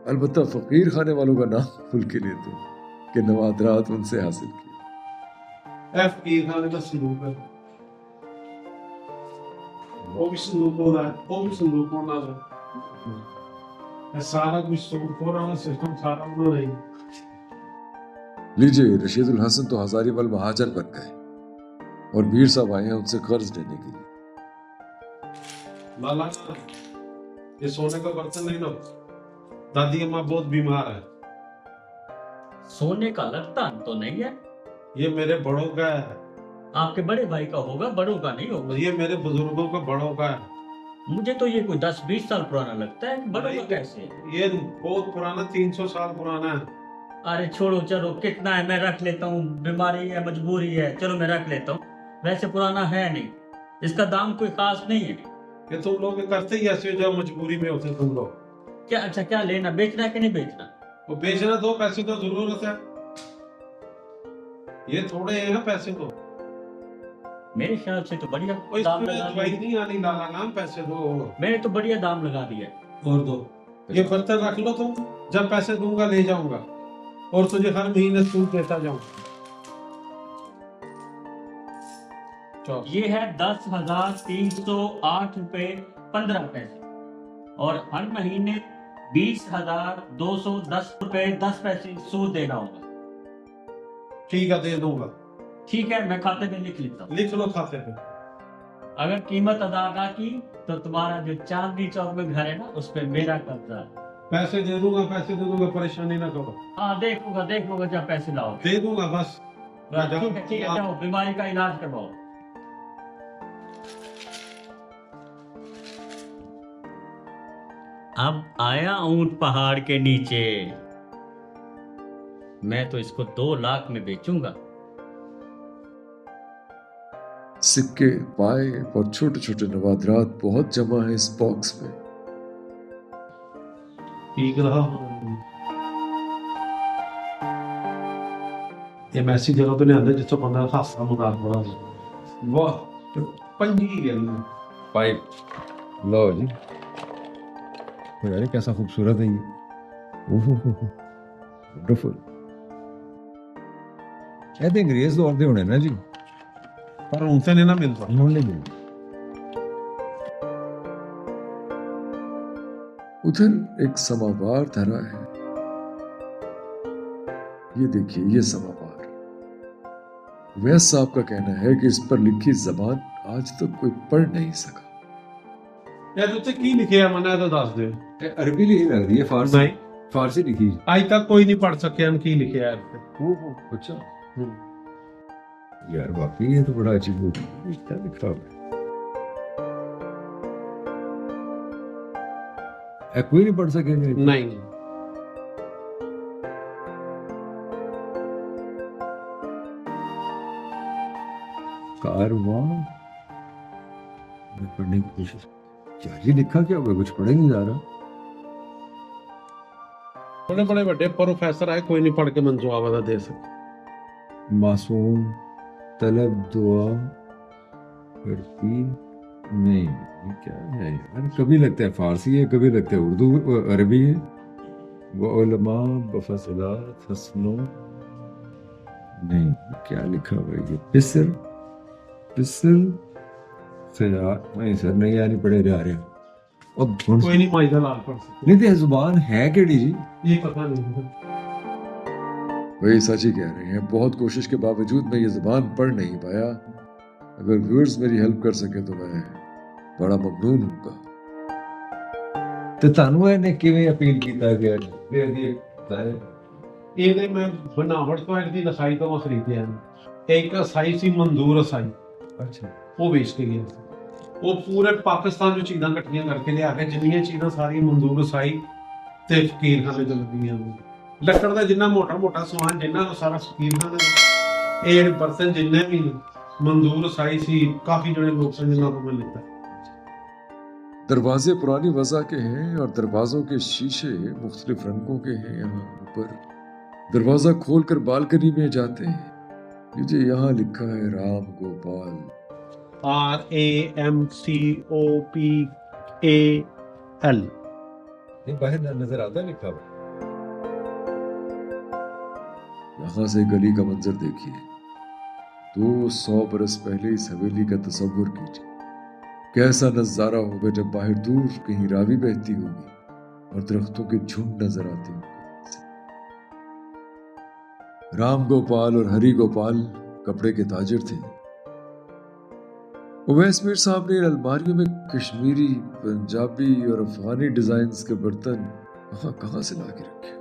अलबत्ता फकीर खाने वालों का नाम खुल के लेते हैं कि नवादरात उनसे हासिल किए। ਇਹ ਫਕੀਰ ਖਾਨੇ ਦਾ ਸੰਦੂਕ ਹੈ। ਉਹ ਵੀ ਸੰਦੂਕ ਹੋਣਾ, ਉਹ ਵੀ ਸੰਦੂਕ ਹੋਣਾ ਦਾ। ਇਹ ਸਾਰਾ ਕੁਝ ਸੰਦੂਕ ਹੋਣਾ ਸਿਸਟਮ ਸਾਰਾ ਉਹਨਾਂ ਦਾ ही। लीजिए, रशीदुल हसन तो हजारीमल महाजन बन गए और मीर साहब आए हैं उनसे कर्ज लेने के लिए। लाला ये सोने का बर्तन नहीं लो। दादी अम्मा बहुत बीमार है। सोने का लगता तो नहीं है। ये मेरे बड़ों का है। आपके बड़े भाई का होगा, बड़ों का नहीं होगा। ये मेरे बुजुर्गों का बड़ों का है। मुझे तो ये कोई 10-20 साल पुराना लगता है। बड़ों का कैसे? ये बहुत पुराना, 300 साल पुराना है। अरे छोड़ो, चलो कितना है मैं रख लेता हूँ। बीमारी है, मजबूरी है, चलो मैं रख लेता हूँ। वैसे पुराना है नहीं, इसका दाम कोई खास नहीं है। कि तुम लोग करते ही ऐसे हो जब मजबूरी में होते तुम लोग। क्या अच्छा क्या लेना, बेचना है कि नहीं बेचना? वो बेचना दो, पैसे तो जरूरत है। ये थोड़े हैं पैसे तो। मेरे ख्याल से तो बढ़िया और दाम इसमें लगा दवाई दिए। नहीं आनी, लाला नाम पैसे दो मैंने तो बढ़िया दाम लगा दिया। और दो। ये बर्तन रख लो तुम, जब पैसे दूंगा ले जाऊंगा और तुझे हर महीने सूद देता जाऊंगा। ये है 10,308 रुपए 15 पैसे और हर महीने 20,210 रुपए 10 पैसे सूद देना होगा। ठीक है, दे दूंगा। ठीक है, मैं खाते में लिख लेता हूँ। लिख लो खाते पे। अगर कीमत अदा ना की तो तुम्हारा जो चांदनी चौक में घर है ना, उस पे मेरा कब्जा है। पैसे दे दूंगा, पैसे दे दूंगा, परेशानी ना करो। हाँ, देखूंगा जब पैसे लाओ। दे दूंगा बस। ठीक है, जाओ बीमारी का इलाज करवाओ। अब आया ऊंट पहाड़ के नीचे। मैं तो इसको 2 लाख में बेचूंगा। सिक्के, पाइप और छोटे छोटे नवादरात बहुत जमा है इस बॉक्स में। ठीक रहा। ये मैं ऐसी जगह तो नहीं आंदा जिससे बंदा हादसा मुकाल बड़ा हो। वाह, पंजी गया पाइप लो जी। यार कैसा खूबसूरत है ये। वंडरफुल। कहते अंग्रेज दौर दे होने ना जी। ਪਰ ਹੁਣ ਤੇ ਨਹੀਂ ਨਾ ਮਿਲਦਾ। ਹੁਣ ਨਹੀਂ ਮਿਲਦੀ। उधर एक समावार धरा है, ये देखिए ये समावार। वैस साहब का कहना है कि इस पर लिखी जबान आज तक कोई पढ़ नहीं सका। ਇਹਦੇ ਉੱਤੇ ਕੀ ਲਿਖਿਆ ਮਨਾ ਤਾਂ ਦੱਸ ਦਿਓ। ਇਹ ਅਰਬੀ ਲਿਖੀ ਲੱਗਦੀ ਹੈ, ਫਾਰਸੀ ਨਹੀਂ ਫਾਰਸੀ ਲਿਖੀ। ਅੱਜ ਤੱਕ ਕੋਈ ਨਹੀਂ ਪੜ ਸਕਿਆ हम ਕੀ ਲਿਖਿਆ ਹੈ ਇੱਥੇ। ओह अच्छा यार, वाकई ये तो बड़ा अजीब हो गया। क्या लिखा हुआ है? कोई नहीं पढ़ सकेंगे। ਨਹੀਂ कारवां मैं पढ़ने की कोशिश। यार ये लिखा क्या हुआ, कुछ पढ़े नहीं जा रहा। बड़े बड़े बड़े प्रोफेसर आए, कोई नहीं पढ़ के मन जवाब अदा दे सके। मासूम तलब दुआ करती नहीं, ये क्या है यार? कभी लगता है फारसी है, कभी लगता है उर्दू अरबी है। वो उलमा बफसलात हसनो नहीं, क्या लिखा हुआ है ये? पिसर पिसर खयाल नहीं सर, नहीं यार, नहीं पढ़े जा रहे। अब कोई नहीं माइदा लाल पढ़ सके। नहीं तो जुबान है केड़ी जी? ये पता नहीं। वही सच ही कह रहे हैं, बहुत कोशिश के बावजूद मैं ये जुबान पढ़ नहीं पाया। अगर व्यूअर्स मेरी हेल्प कर सके तो मैं बड़ा ममनून होऊंगा। ਤੇ ਤੁਹਾਨੂੰ ਇਹਨੇ ਕਿਵੇਂ ਅਪੀਲ ਕੀਤਾ ਗਿਆ ਫਿਰ ਦੀ ਇਹਦੇ ਮੈਂ ਬਣਾਵਟ ਤੋਂ ਇੱਕ ਦੀ ਲਸਾਈ ਤੋਂ ਖਰੀਦਿਆ। ਇੱਕ ਅਸਾਈ ਸੀ ਮਨਜ਼ੂਰ ਅਸਾਈ, ਅੱਛਾ ਉਹ ਵੇਚ ਕੇ ਗਿਆ ਸੀ। ਉਹ ਪੂਰੇ ਪਾਕਿਸਤਾਨ ਚੋਂ ਚੀਜ਼ਾਂ ਇਕੱਠੀਆਂ ਕਰਕੇ ਲਿਆ ਕੇ, ਜਿੰਨੀਆਂ ਚੀਜ਼ਾਂ ਸਾਰੀਆਂ ਮਨਜ਼ੂਰ ਅਸਾਈ ਤੇ ਫਕੀਰ ਖਾਨੇ ਤੋਂ ਲੱਗੀਆਂ ਨੇ। ਲੱਕੜ ਦਾ ਜਿੰਨਾ ਮੋਟਾ ਮੋਟਾ ਸਮਾਨ ਜਿੰਨਾ ਉਹ ਸਾਰਾ ਫਕੀਰ ਖਾਨੇ ਦਾ। ਇਹ ਬਰਤਨ ਜਿੰਨੇ ਵੀ ਮਨਜ਼ੂਰ ਅਸਾਈ ਸੀ, ਕਾਫੀ ਜਿਹੜੇ ਲੋਕ ਸਨ ਜਿਨ੍ਹਾਂ ਤੋਂ ਮੈਂ ਲਿੱਤਾ। दरवाजे पुरानी वजह के हैं और दरवाजों के शीशे मुख्तलिफ रंगों के हैं। यहाँ ऊपर दरवाजा खोलकर बालकनी में जाते हैं, लीजिए यहाँ लिखा है राम गोपाल। RAMCOPAL। ये बाहर नजर आता लिखा हुआ। यहाँ से गली का मंजर देखिए। 200 बरस पहले इस हवेली का तस्वुर कीजिए। कैसा नजारा होगा जब बाहर दूर कहीं रावी बहती होगी और दरख्तों के झुंड नजर आते होंगे। राम गोपाल और हरि गोपाल कपड़े के ताजिर थे। उवैस मीर साहब ने इन अलमारियों में कश्मीरी, पंजाबी और अफगानी डिजाइन्स के बर्तन कहाँ से ला के रखे।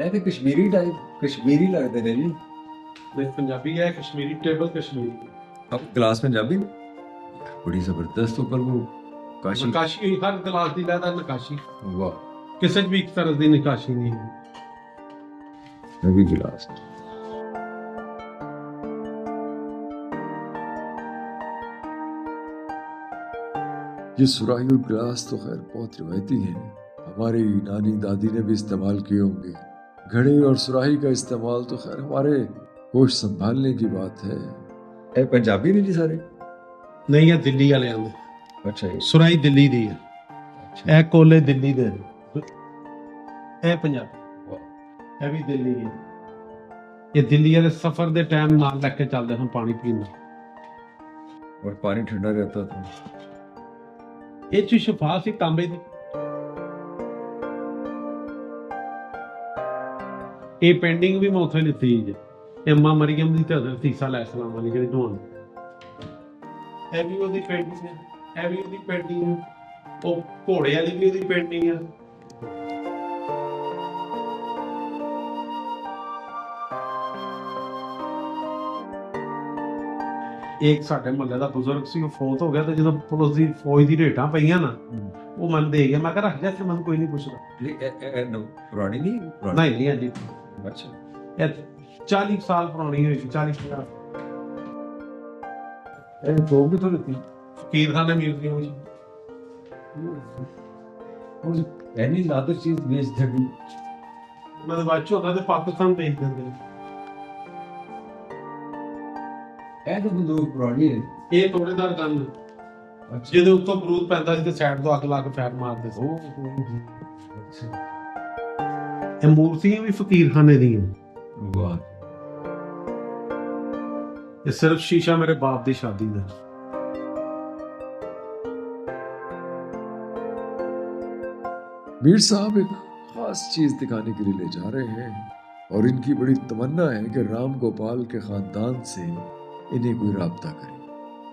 ਇਹ ਤੇ ਕਸ਼ਮੀਰੀ ਟਾਈਪ ਕਸ਼ਮੀਰੀ ਲੱਗਦੇ ਨੇ ਜੀ। पंजाबी है, कश्मीरी टेबल कश्मीरी, अब गिलास पंजाबी बड़ी जबरदस्त ऊपर वो काशी। नकाशी हर गिलास की लहदा नकाशी, वाह, किसी भी एक तरह की नकाशी नहीं है। अभी गिलास ये सुराही और गिलास तो खैर बहुत रिवायती हैं, हमारी नानी दादी ने भी इस्तेमाल किए होंगे। घड़े और सुराही का इस्तेमाल तो खैर हमारे होश संभालने की बात है। ਇਹ ਪੰਜਾਬੀ ਨੇ ਜੀ ਸਾਰੇ। नहीं है दिल्ली वाले आंदे, ਅੱਛਾ ਜੀ, सुराही दिल्ली दी है, ਅੱਛਾ ਇਹ ਕੋਲੇ ਦਿੱਲੀ ਦੇ ਨੇ, ਇਹ ਪੰਜਾਬ, ਇਹ ਵੀ ਦਿੱਲੀ ਦੀ ਹੈ। ਇਹ ਦਿੱਲੀ ਵਾਲੇ ਸਫ਼ਰ ਦੇ ਟਾਈਮ ਨਾਲ ਲੈ ਕੇ ਚੱਲਦੇ ਹਨ ਪਾਣੀ ਪੀਣ ਨੂੰ। और पानी ठंडा रहता था। ਇਹ ਚ ਸ਼ਫਾ ਸੀ ਤਾਂਬੇ ਦੀ। ਇਹ ਪੇਂਟਿੰਗ ਵੀ ਮੈਂ ਉੱਥੇ ਲਿੱਤੀ ਜੀ, ਇਹ ਅੰਮਾ ਮਰੀਮ ਦੀ ਤੇ ਹਜ਼ਰਤ ਈਸਾ ਅਲੈਹਿਸਲਾਮ ਵਾਲੀ ਜਿਹੜੀ ਦੁਆਨ। ਇਹ ਵੀ ਉਹਦੀ ਪੇਂਟਿੰਗ ਹੈ, ਇਹ ਵੀ ਉਹਦੀ ਪੇਂਟਿੰਗ ਹੈ, ਉਹ ਘੋੜੇ ਵਾਲੀ ਵੀ ਉਹਦੀ ਪੇਂਟਿੰਗ ਹੈ। ਇੱਕ ਸਾਡੇ ਮੁਹੱਲੇ ਦਾ ਬਜ਼ੁਰਗ ਸੀ, ਉਹ ਫੌਤ ਹੋ ਗਿਆ ਤੇ ਜਦੋਂ ਪੁਲਿਸ ਦੀ ਫੌਜ ਦੀ ਰੇਟਾਂ ਪਈਆਂ ਨਾ, ਉਹ ਮੈਨੂੰ ਦੇ ਗਿਆ। ਮੈਂ ਕਿਹਾ ਰੱਖ ਜਾ ਇੱਥੇ, ਮੈਨੂੰ ਕੋਈ ਨਹੀਂ ਪੁੱਛਦਾ। पुरानी नहीं पुरानी। ਨਹੀਂ ਨਹੀਂ ਹਾਂਜੀ, अच्छा, ਇਹ 40 ਸਾਲ ਪੁਰਾਣੀ ਹੋਈ ਸੀ, 40-50। ਇਹ ਦੋ ਕਿਥੋਂ ਲਿੱਤੀ? ਫਕੀਰ ਖਾਨੇ ਮਿਊਜ਼ੀਅਮ ਵਿੱਚ। ਐਨੀ ਨਾਦਰ ਚੀਜ਼ ਵੇਚ ਦਿੱਤੀ। ਉਹਨਾਂ ਦੇ ਬਾਅਦ ਚ ਹੁੰਦਾ ਤੇ ਪਾਕਿਸਤਾਨ ਭੇਜ ਦਿੰਦੇ ਨੇ। ਇਹ ਤਾਂ ਬੰਦੂਕ ਪੁਰਾਣੀ ਹੈ। ਇਹ ਤੋੜੇਦਾਰ ਗਨ, ਜਿਹਦੇ ਉੱਤੋਂ ਬਰੂਦ ਪੈਂਦਾ ਸੀ ਤੇ ਸਾਈਡ ਤੋਂ ਅੱਗ ਲਾ ਕੇ ਫੈਰ ਮਾਰਦੇ ਸੀ। ਅੱਛਾ, ਇਹ ਮੂਰਤੀਆਂ ਵੀ ਫਕੀਰ ਖਾਨੇ ਦੀਆਂ। ਵਾਹ। ਇਹ ਸਿਰਫ ਸ਼ੀਸ਼ਾ ਮੇਰੇ ਬਾਪ ਦੀ ਸ਼ਾਦੀ ਦਾ। मीर साहब एक खास चीज दिखाने के लिए ले जा रहे हैं और इनकी बड़ी तमन्ना है कि राम गोपाल के खानदान से इन्हें कोई राब्ता करे।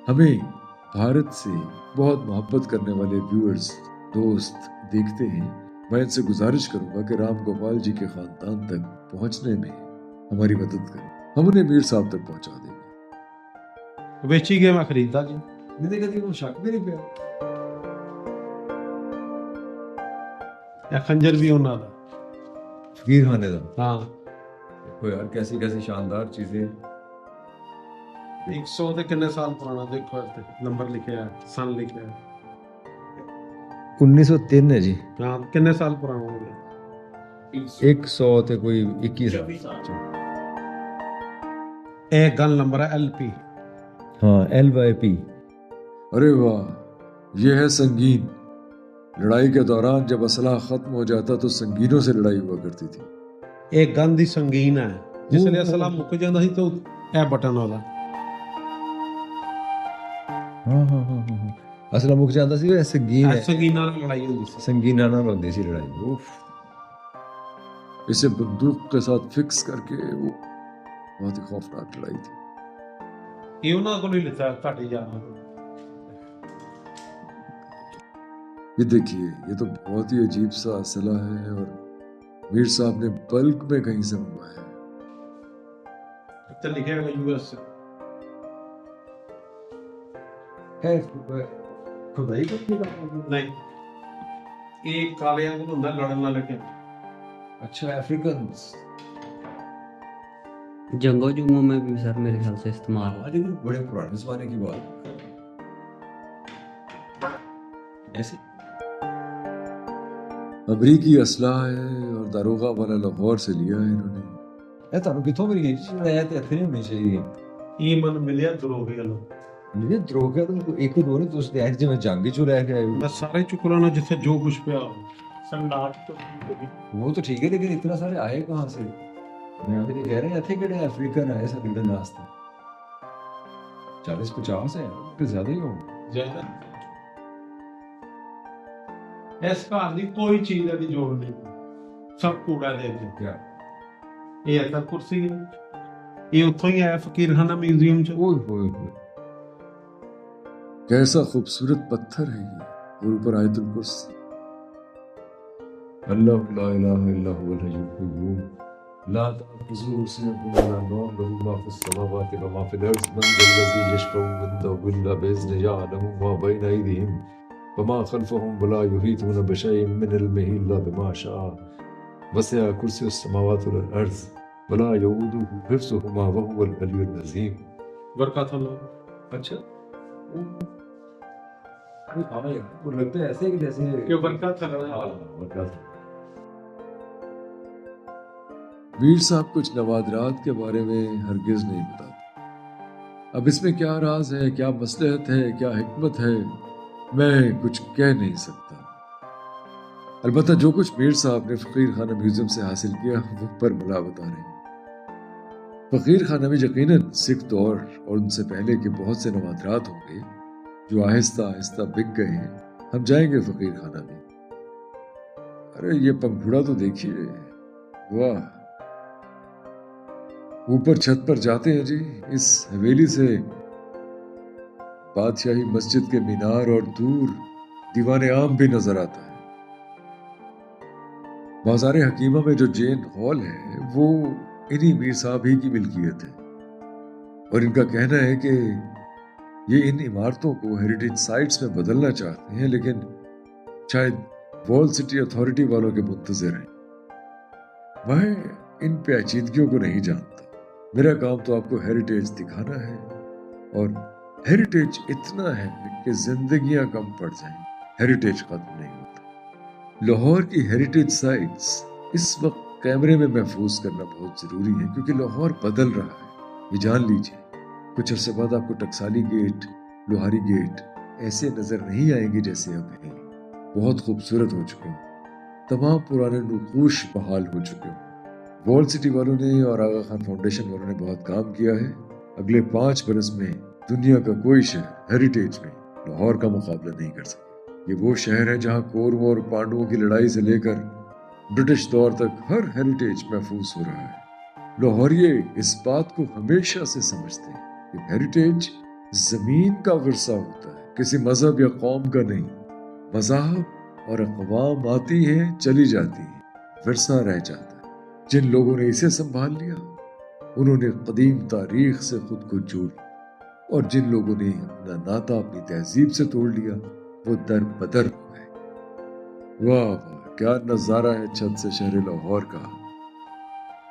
हमें भारत से बहुत मोहब्बत करने वाले व्यूअर्स दोस्त देखते हैं। मैं इनसे गुजारिश करूंगा कि राम गोपाल जी के खानदान तक पहुंचने में हमारी मदद करें। हम उन्हें मीर साहब तक पहुंचा देंगे। ਵੇਚੀ ਗਿਆ ਮੈਂ ਖਰੀਦਦਾ ਜੀ। ਨਹੀਂ ਤੇ ਕਦੀ ਕੋਈ ਸ਼ੱਕ ਵੀ ਨਹੀਂ ਪਿਆ। ਇਹ ਖੰਜਰ ਵੀ ਉਹਨਾਂ ਦਾ। ਫਕੀਰ ਖਾਨੇ ਦਾ। ਹਾਂ ਦੇਖੋ ਯਾਰ ਕੈਸੀ ਕੈਸੀ ਸ਼ਾਨਦਾਰ ਚੀਜ਼ें। 100 ਦੇ ਕਿੰਨੇ ਸਾਲ ਪੁਰਾਣਾ ਦੇਖੋ ਇੱਥੇ ਨੰਬਰ ਲਿਖਿਆ ਹੈ, ਸਨ ਲਿਖਿਆ ਹੈ। 1903 ਹੈ ਜੀ। ਹਾਂ ਕਿੰਨੇ ਸਾਲ ਪੁਰਾਣਾ ਹੋ ਗਿਆ? 100 ਤੇ ਕੋਈ 21 ਸਾਲ। ਇਹ ਗਨ ਨੰਬਰ ਹੈ LP। हाँ LYP। अरे वाह, ये है संगीन। लड़ाई के दौरान जब असला खत्म हो जाता तो संगीनों से लड़ाई हुआ करती थी। ਇਹ ਗਨ ਦੀ ਸੰਗੀਨ ਹੈ। ਜਿਸ ਲਈ ਅਸਲਾ ਮੁੱਕ ਜਾਂਦਾ ਸੀ ਤਾਂ ਇਹ ਬਟਨ ਵਾਲਾ। ਹਾਂ ਹਾਂ ਹਾਂ ਹਾਂ ਅਸਲਾ ਮੁੱਕ ਜਾਂਦਾ ਸੀ। ਇਹ ਸੰਗੀਨ ਇਹ ਹੈ। ਸੰਗੀਨ ਨਾਲ ਲੜਾਈ ਹੁੰਦੀ ਸੀ। ਸੰਗੀਨਾਂ ਨਾਲ ਹੁੰਦੀ ਸੀ ਲੜਾਈ। ਉਫ। इसे बंदूक के साथ फिक्स करके वो बहुत ही खौफनाक लड़ाई थी। ਇਹ ਉਹਨਾਂ ਕੋਲ ਹੀ ਲਿੱਤਾ ਤੁਹਾਡੇ ਯਾਰਾਂ ਕੋਲ। ये देखिए, ये तो बहुत ही अजीब सा असला है और मीर साहब ने बल्क में कहीं से मंगवाया है। ਇੱਥੇ ਲਿਖਿਆ ਹੋਇਆ US। ਹੈ ਖੁਦਾਈ ਕਰਦੀ ਦਾ। ਨਹੀਂ ਇਹ ਕਾਲਿਆਂ ਕੋਲ ਹੁੰਦਾ ਲੜਨ ਨਾਲ ਕੇ। अच्छा अफ्रीकन्स। जंगों जुम्मों में भी सर मेरे ख्याल से इस्तेमाल हो। लेकिन बड़े पुराने जमाने की बात। ऐसे अमरीकी असला है और दारोगा वाला लाहौर से लिया है इन्होंने। ਇਹ ਤੁਹਾਨੂੰ ਕਿੱਥੋਂ ਮਿਲੀ ਇਹ ਚੀਜ਼? ਇਹ ਤੇ ਇੱਥੇ ਨਹੀਂ ਹੋਣੀ ਚਾਹੀਦੀ। ਇਹ ਮਨ ਮਿਲਿਆ ਦਰੋਗੇ ਵੱਲੋਂ। ਨਹੀਂ ਦਰੋਗਾ ਤਾਂ ਇੱਕ ਦੋ ਨੇ ਤੁਸੀਂ ਐ ਜਿਵੇਂ ਜੰਗ ਚੋਂ ਲੈ ਕੇ ਆਏ ਹੋ। ਮੈਂ ਸਾਰੇ ਚੁੱਕ ਲੈਣਾ ਜਿੱਥੇ ਜੋ ਕੁਝ ਪਿਆ ਹੋ। सम्राट तो वो तो ठीक है लेकिन इतना सारे आए कहाँ से? मैं अभी कह रहे हैं थे कि अफ्रीकन आए सब खरीदने वास्ते। 40-50 है कि ज्यादा ही होंगे। ਜ਼ਿਆਦਾ ਇਸ ਘਰ ਦੀ ਕੋਈ ਚੀਜ਼ ਦੀ ਜੋੜ ਨਹੀਂ। ਸਭ ਕੂੜਾ ਦੇ ਦੇ। क्या ਇਹ ਤਾਂ ਕੁਰਸੀ ਹੈ। ਇਹ ਉੱਥੋਂ ਹੀ ਆਇਆ ਫਕੀਰਖਾਨਾ ਮਿਊਜ਼ੀਅਮ ਚ। ओए होए होए। कैसा खूबसूरत पत्थर है ये और ऊपर आयतुल कुर्सी। अल्लाह ला इलाहा इल्ला हुवल हय्युल क़य्यूम ला तअख़ुज़ुहु सिनतुन वला नौम लहू मा फ़िस समावाति व मा फ़िल अर्ज़ मन ज़ल्लज़ी यशफ़अु इंदहु इल्ला बिइज़्निहि यअलमु मा बैना अयदीहिम व मा ख़ल्फ़हुम व ला युहीतूना बिशैइन मिन इल्मिहि इल्ला बिमा शाअ वसिअ कुर्सियुस समावाति वल अर्ज़ व ला यऊदुहु हिफ़्ज़ुहुमा व हुवल अलियुल अज़ीम। ਬਰਕਤ ਅੱਲਾ। अच्छा वो लगता है ऐसे कि जैसे ਕਿ ਬਰਕਤ ਅੱਲਾ। बरकत। मीर साहब कुछ नवादरात के बारे में हरगिज नहीं बताते। अब इसमें क्या राज है, क्या मसलहत है, क्या हिकमत है, मैं कुछ कह नहीं सकता। अलबत्ता जो कुछ मीर साहब ने फकीर खाना म्यूजियम से हासिल किया वो पर मला बता रहे हैं। फकीर खाना में यकीनन सिख दौर और उनसे पहले के बहुत से नवादरात होंगे जो आहिस्ता आहिस्ता बिक गए हैं। हम जाएंगे फकीर खाना में। अरे ये पंखुड़ा तो देखिए, वाह। ऊपर छत पर जाते हैं जी। इस हवेली से बादशाही मस्जिद के मीनार और दूर दीवाने आम भी नजर आता है। बाजार हकीमा में जो जैन हॉल है वो इन्हीं मीर साहब ही की मिल्कियत है और इनका कहना है कि ये इन इमारतों को हेरिटेज साइट्स में बदलना चाहते हैं, लेकिन शायद वॉल सिटी अथॉरिटी वालों के मुंतजिर हैं। मैं इन पेचीदगियों को नहीं जानता। मेरा काम तो आपको हेरिटेज दिखाना है और हेरिटेज इतना है कि जिंदगियां कम पड़ जाएं, हेरिटेज खत्म नहीं होता। लाहौर की हेरिटेज साइट्स इस वक्त कैमरे में महफूज करना बहुत जरूरी है क्योंकि लाहौर बदल रहा है। ये जान लीजिए, कुछ अरसे बाद आपको टकसाली गेट, लोहारी गेट ऐसे नजर नहीं आएंगे जैसे अब हैं। बहुत खूबसूरत हो चुके हैं। तमाम पुराने नक़ूश बहाल हो चुके हैं। वॉल सिटी वालों ने और आगा खान फाउंडेशन वालों ने बहुत काम किया है। اگلے 5 برس میں دنیا کا کوئی شہر ہیریٹیج میں لاہور کا مقابلہ نہیں کر سکے۔ یہ وہ شہر ہے جہاں کوروں اور پانڈووں کی لڑائی سے لے کر برٹش دور تک ہر ہیریٹیج محفوظ ہو رہا ہے۔ لاہوریے اس بات کو ہمیشہ سے سمجھتے ہیں کہ ہیریٹیج زمین کا ورثہ ہوتا ہے، کسی مذہب یا قوم کا نہیں۔ مذاہب اور اقوام آتی ہیں چلی جاتی ہیں، ورثہ رہ جاتا ہے۔ جن لوگوں نے اسے سنبھال لیا انہوں نے قدیم تاریخ سے خود کو جوڑ لیا، اور جن لوگوں نے اپنا ناطہ اپنی تہذیب سے توڑ لیا وہ در بدر ہو گئے۔ واہ واہ، کیا نظارہ ہے چھت سے شہر لاہور کا۔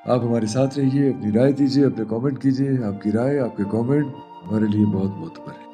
آپ ہمارے ساتھ رہیے، اپنی رائے دیجیے، اپنے کامنٹ کیجیے۔ آپ کی رائے، آپ کے کامنٹ ہمارے لیے بہت معتبر ہے۔